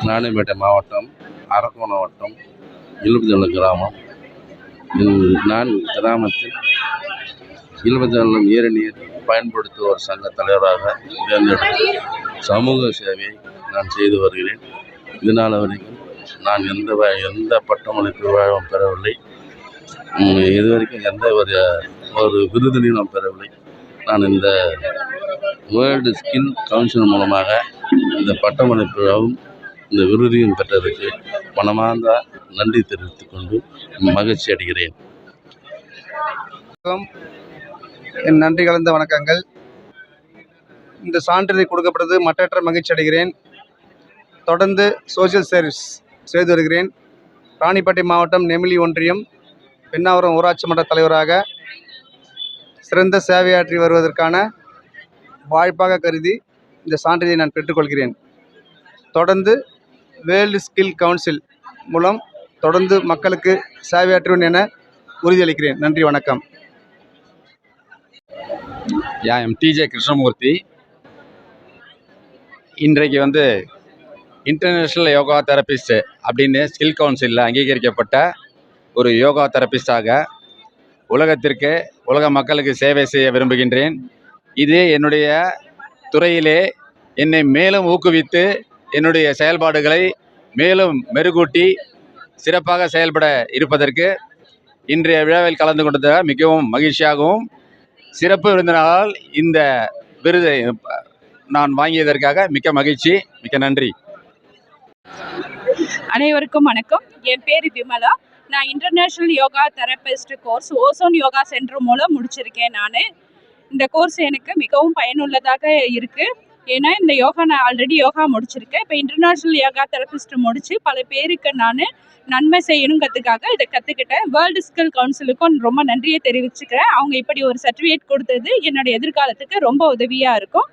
ராணிப்பேட்டை மாவட்டம், அரக்கோணம் வட்டம், இலுப்பத்தள்ளு கிராமம். நான் கிராமத்தில் இலுப்பத்தள்ளம் ஏரி நீர் பயன்படுத்துவோர் சங்க தலைவராக தேர்ந்தெடுத்து சமூக சேவையை நான் செய்து வருகிறேன். இதனால் வரைக்கும் நான் எந்த பட்டமளிப்பு விழாவும் பெறவில்லை. இதுவரைக்கும் எந்த ஒரு விருதினையும் நான் பெறவில்லை. நான் இந்த வேர்ல்டு ஸ்கில் கவுன்சில் மூலமாக இந்த பட்டமளிப்பு விழாவும் இந்த விருதையும் பெற்றதற்கு மனமார்ந்த நன்றி தெரிவித்துக் கொண்டு மகிழ்ச்சி அடைகிறேன். என் நன்றி கலந்த வணக்கங்கள். இந்த சான்றிதழ் கொடுக்கப்பட்டது மற்றற்ற மகிழ்ச்சி அடைகிறேன். தொடர்ந்து சோசியல் சர்வீஸ் செய்து வருகிறேன். ராணிப்பேட்டை மாவட்டம் நெமிலி ஒன்றியம் பெண்ணாவரம் ஊராட்சி மன்ற தலைவராக சிறந்த சேவையாற்றி வருவதற்கான வாய்ப்பாக கருதி இந்த சான்றிதழை நான் பெற்றுக்கொள்கிறேன். தொடர்ந்து வேர்ல்டு ஸ்கில் கவுன்சில் மூலம் தொடர்ந்து மக்களுக்கு சேவையாற்றுவேன் என உறுதியளிக்கிறேன். நன்றி, வணக்கம். M DJ Krishnamurthy. இன்றைக்கு இன்டர்நேஷ்னல் யோகா தெரபிஸ்ட் அப்படின்னு ஸ்கில் கவுன்சிலில் அங்கீகரிக்கப்பட்ட ஒரு யோகா தெரபிஸ்டாக உலக மக்களுக்கு சேவை செய்ய விரும்புகின்றேன். இது என்னுடைய துறையிலே என்னை மேலும் ஊக்குவித்து என்னுடைய செயல்பாடுகளை மேலும் மெருகூட்டி சிறப்பாக செயல்பட இருப்பதற்கு இன்றைய விழாவில் கலந்து கொண்டதாக மிகவும் மகிழ்ச்சியாகவும், சிறப்பு விருந்தினரால் இந்த விருதை நான் வாங்கியதற்காக மிக்க மகிழ்ச்சி, மிக்க நன்றி. அனைவருக்கும் வணக்கம். என் பேர் விமலா. நான் international yoga therapist course ozone yoga centre மூலம் முடிச்சிருக்கேன். இந்த கோர்ஸ் எனக்கு மிகவும் பயனுள்ளதாக இருக்குது. ஏன்னா இந்த யோகா நான் ஆல்ரெடி யோகா முடிச்சிருக்கேன். இப்போ இன்டர்நேஷ்னல் யோகா தெரபிஸ்ட் முடித்து பல பேருக்கு நான் நன்மை செய்யணுங்கிறதுக்காக இதை கற்றுக்கிட்டேன். வேர்ல்டு ஸ்கில் கவுன்சிலுக்கும் ரொம்ப நன்றியை தெரிவிச்சுக்கிறேன். அவங்க இப்படி ஒரு சர்டிஃபிகேட் கொடுத்தது என்னோடய எதிர்காலத்துக்கு ரொம்ப உதவியாக இருக்கும்.